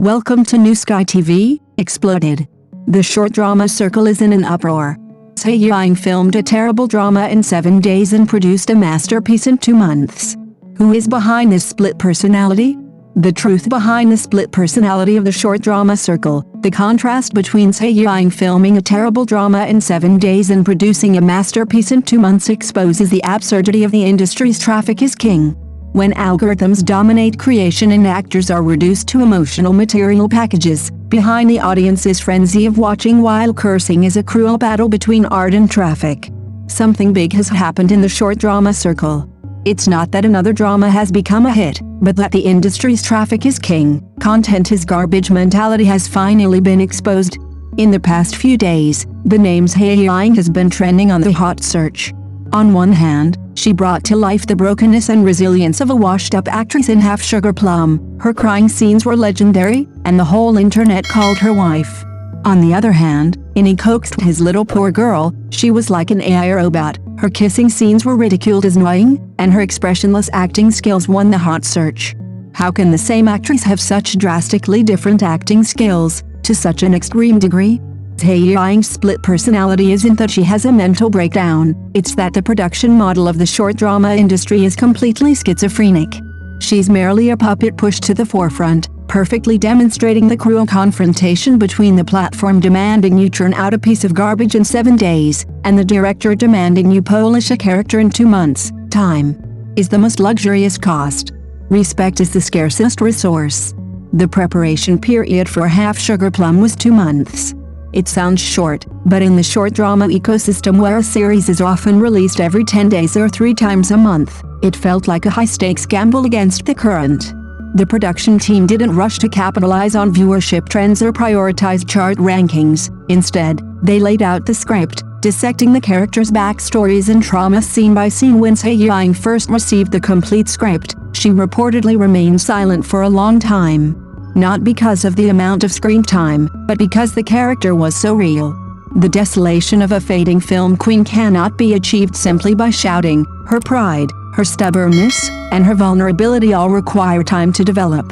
Welcome to New Sky TV, Exploded. The short drama circle is in an uproar. Zhai Yiying filmed a terrible drama in 7 days and produced a masterpiece in 2 months. Who is behind this split personality? The truth behind the split personality of the short drama circle, the contrast between Zhai Yiying filming a terrible drama in 7 days and producing a masterpiece in 2 months exposes the absurdity of the industry's traffic is king. When algorithms dominate creation and actors are reduced to emotional material packages, behind the audience's frenzy of watching while cursing is a cruel battle between art and traffic. Something big has happened in the short drama circle. It's not that another drama has become a hit, but that the industry's traffic is king, content is garbage mentality has finally been exposed. In the past few days, the name Zhai Yiying has been trending on the hot search. On one hand, she brought to life the brokenness and resilience of a washed-up actress in Half Sugar Plum. Her crying scenes were legendary, and the whole internet called her wife. On the other hand, in He Coaxed His Little Poor Girl, she was like an AI robot. Her kissing scenes were ridiculed as annoying, and her expressionless acting skills won the hot search. How can the same actress have such drastically different acting skills, to such an extreme degree? Zhai Yiying's split personality isn't that she has a mental breakdown, it's that the production model of the short drama industry is completely schizophrenic. She's merely a puppet pushed to the forefront, perfectly demonstrating the cruel confrontation between the platform demanding you churn out a piece of garbage in 7 days, and the director demanding you polish a character in 2 months. Time is the most luxurious cost. Respect is the scarcest resource. The preparation period for Half Sugar Plum was 2 months. It sounds short, but in the short drama ecosystem where a series is often released every 10 days or 3 times a month, it felt like a high-stakes gamble against the current. The production team didn't rush to capitalize on viewership trends or prioritize chart rankings. Instead, they laid out the script, dissecting the characters' backstories and trauma scene by scene. When Zhai Yiying first received the complete script, she reportedly remained silent for a long time. Not because of the amount of screen time, but because the character was so real. The desolation of a fading film queen cannot be achieved simply by shouting. Her pride, her stubbornness, and her vulnerability all require time to develop.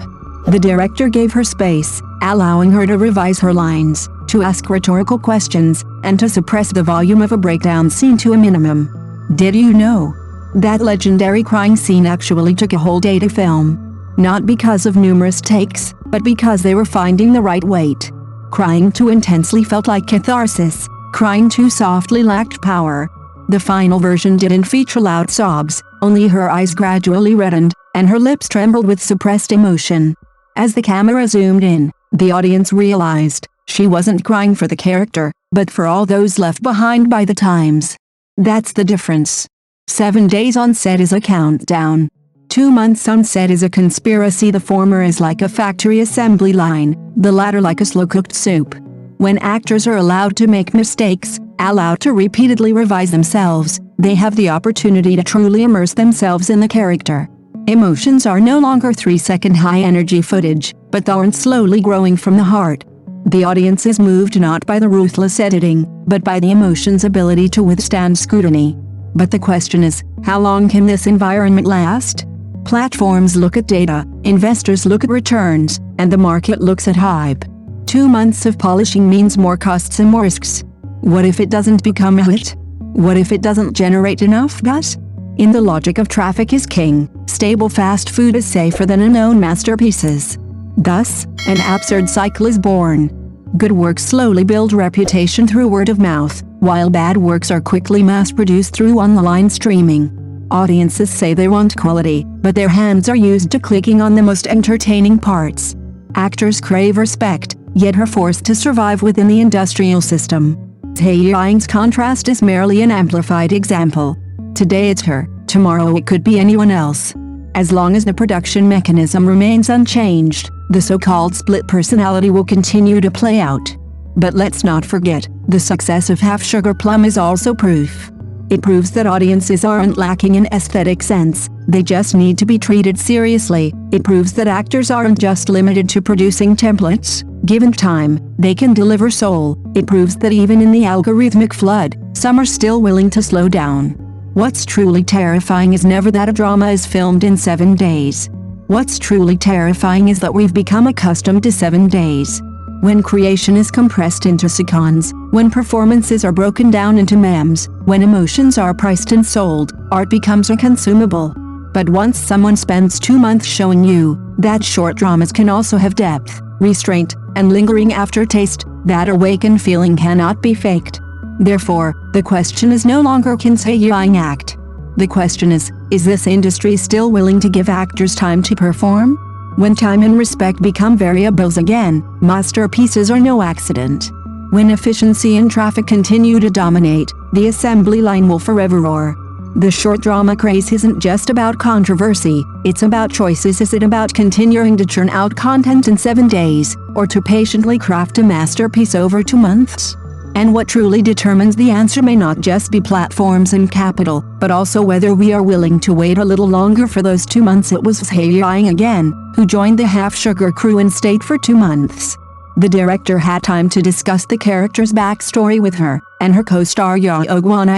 The director gave her space, allowing her to revise her lines, to ask rhetorical questions, and to suppress the volume of a breakdown scene to a minimum. Did you know that legendary crying scene actually took a whole day to film? Not because of numerous takes, but because they were finding the right weight. Crying too intensely felt like catharsis, crying too softly lacked power. The final version didn't feature loud sobs, only her eyes gradually reddened, and her lips trembled with suppressed emotion. As the camera zoomed in, the audience realized she wasn't crying for the character, but for all those left behind by the times. That's the difference. 7 days on set is a countdown. 2 months on set is a conspiracy. The former is like a factory assembly line, the latter like a slow-cooked soup. When actors are allowed to make mistakes, allowed to repeatedly revise themselves, they have the opportunity to truly immerse themselves in the character. Emotions are no longer 3-second high-energy footage, but thorns slowly growing from the heart. The audience is moved not by the ruthless editing, but by the emotion's ability to withstand scrutiny. But the question is, how long can this environment last? Platforms look at data, investors look at returns, and the market looks at hype. 2 months of polishing means more costs and more risks. What if it doesn't become a hit? What if it doesn't generate enough buzz? In the logic of traffic is king, stable fast food is safer than unknown masterpieces. Thus, an absurd cycle is born. Good works slowly build reputation through word of mouth, while bad works are quickly mass-produced through online streaming. Audiences say they want quality, but their hands are used to clicking on the most entertaining parts. Actors crave respect, yet are forced to survive within the industrial system. Zhai Yiying's contrast is merely an amplified example. Today it's her, tomorrow it could be anyone else. As long as the production mechanism remains unchanged, the so-called split personality will continue to play out. But let's not forget, the success of Half Sugar Plum is also proof. It proves that audiences aren't lacking in aesthetic sense, they just need to be treated seriously. It proves that actors aren't just limited to producing templates. Given time, they can deliver soul. It proves that even in the algorithmic flood, some are still willing to slow down. What's truly terrifying is never that a drama is filmed in 7 days. What's truly terrifying is that we've become accustomed to 7 days. When creation is compressed into seconds, when performances are broken down into memes, when emotions are priced and sold, art becomes inconsumable. But once someone spends 2 months showing you that short dramas can also have depth, restraint, and lingering aftertaste, that awakened feeling cannot be faked. Therefore, the question is no longer can Zhai Yiying act. The question is this industry still willing to give actors time to perform? When time and respect become variables again, masterpieces are no accident. When efficiency and traffic continue to dominate, the assembly line will forever roar. The short drama craze isn't just about controversy, it's about choices. Is it about continuing to churn out content in 7 days, or to patiently craft a masterpiece over 2 months? And what truly determines the answer may not just be platforms and capital, but also whether we are willing to wait a little longer for those 2 months. It was Zhai Yiying again, who joined the Half Sugar crew and stayed for 2 months. The director had time to discuss the character's backstory with her, and her co-star Yao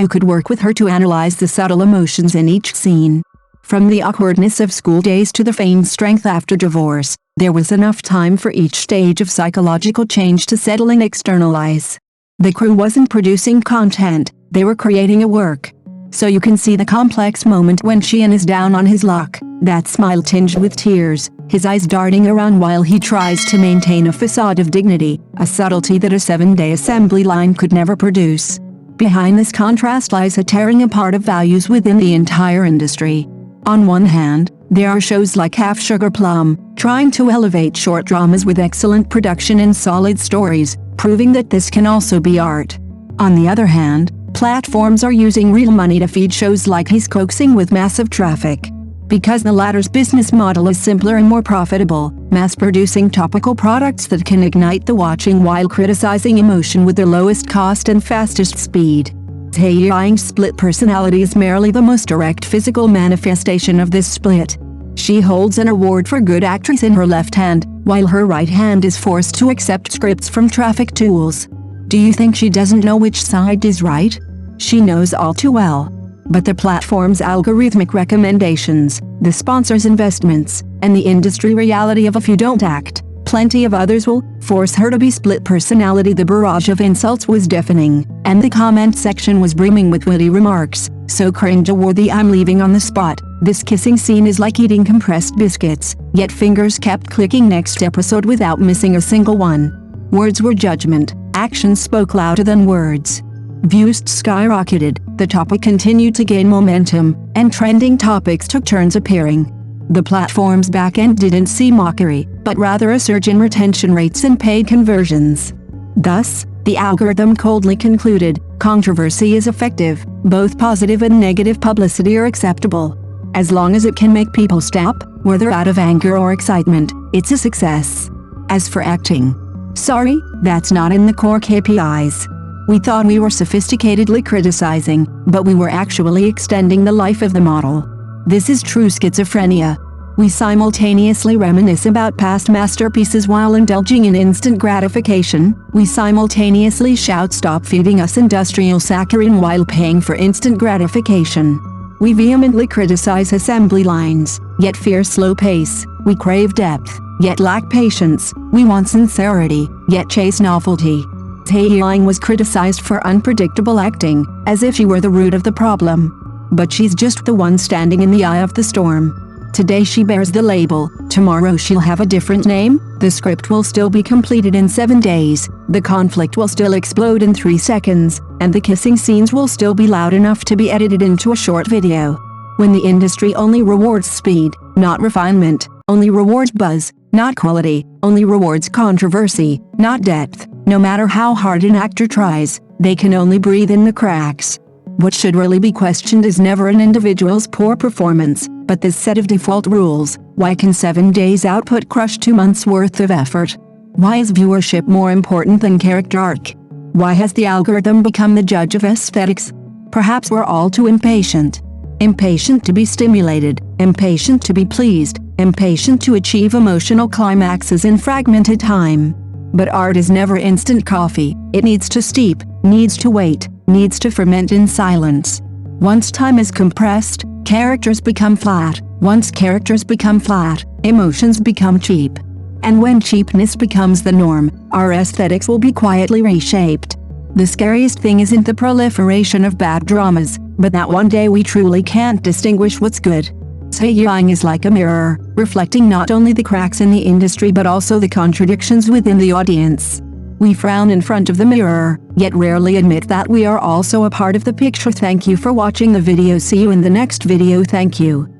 could work with her to analyze the subtle emotions in each scene. From the awkwardness of school days to the feigned strength after divorce, there was enough time for each stage of psychological change to settle and externalize. The crew wasn't producing content, they were creating a work. So you can see the complex moment when Xian is down on his luck, that smile tinged with tears, his eyes darting around while he tries to maintain a facade of dignity, a subtlety that a 7-day assembly line could never produce. Behind this contrast lies a tearing apart of values within the entire industry. On one hand, there are shows like Half Sugar Plum, trying to elevate short dramas with excellent production and solid stories, proving that this can also be art. On the other hand, platforms are using real money to feed shows like He's Coaxing with massive traffic. Because the latter's business model is simpler and more profitable, mass-producing topical products that can ignite the watching while criticizing emotion with the lowest cost and fastest speed. Zhai Yiying's split personality is merely the most direct physical manifestation of this split. She holds an award for good actress in her left hand, while her right hand is forced to accept scripts from traffic tools. Do you think she doesn't know which side is right? She knows all too well. But the platform's algorithmic recommendations, the sponsors' investments, and the industry reality of if you don't act, plenty of others will force her to be split personality. The barrage of insults was deafening, and the comment section was brimming with witty remarks, so cringe-worthy I'm leaving on the spot. This kissing scene is like eating compressed biscuits, yet fingers kept clicking next episode without missing a single one. Words were judgment, actions spoke louder than words. Views skyrocketed, the topic continued to gain momentum, and trending topics took turns appearing. The platform's backend didn't see mockery, but rather a surge in retention rates and paid conversions. Thus, the algorithm coldly concluded, controversy is effective, both positive and negative publicity are acceptable. As long as it can make people stop, whether out of anger or excitement, it's a success. As for acting, sorry, that's not in the core KPIs. We thought we were sophisticatedly criticizing, but we were actually extending the life of the model. This is true schizophrenia. We simultaneously reminisce about past masterpieces while indulging in instant gratification. We simultaneously shout stop feeding us industrial saccharine while paying for instant gratification. We vehemently criticize assembly lines, yet fear slow pace. We crave depth, yet lack patience. We want sincerity, yet chase novelty. Zhai Yiying was criticized for unpredictable acting, as if she were the root of the problem. But she's just the one standing in the eye of the storm. Today she bears the label, tomorrow she'll have a different name, the script will still be completed in 7 days, the conflict will still explode in 3 seconds, and the kissing scenes will still be loud enough to be edited into a short video. When the industry only rewards speed, not refinement, only rewards buzz, not quality, only rewards controversy, not depth, no matter how hard an actor tries, they can only breathe in the cracks. What should really be questioned is never an individual's poor performance, but this set of default rules. Why can 7 days output crush 2 months' worth of effort? Why is viewership more important than character arc? Why has the algorithm become the judge of aesthetics? Perhaps we're all too impatient. Impatient to be stimulated, impatient to be pleased, impatient to achieve emotional climaxes in fragmented time. But art is never instant coffee. It needs to steep, needs to wait, needs to ferment in silence. Once time is compressed, characters become flat. Once characters become flat, emotions become cheap. And when cheapness becomes the norm, our aesthetics will be quietly reshaped. The scariest thing isn't the proliferation of bad dramas, but that one day we truly can't distinguish what's good. Zhai Yiying is like a mirror, reflecting not only the cracks in the industry but also the contradictions within the audience. We frown in front of the mirror, yet rarely admit that we are also a part of the picture. Thank you for watching the video. See you in the next video. Thank you.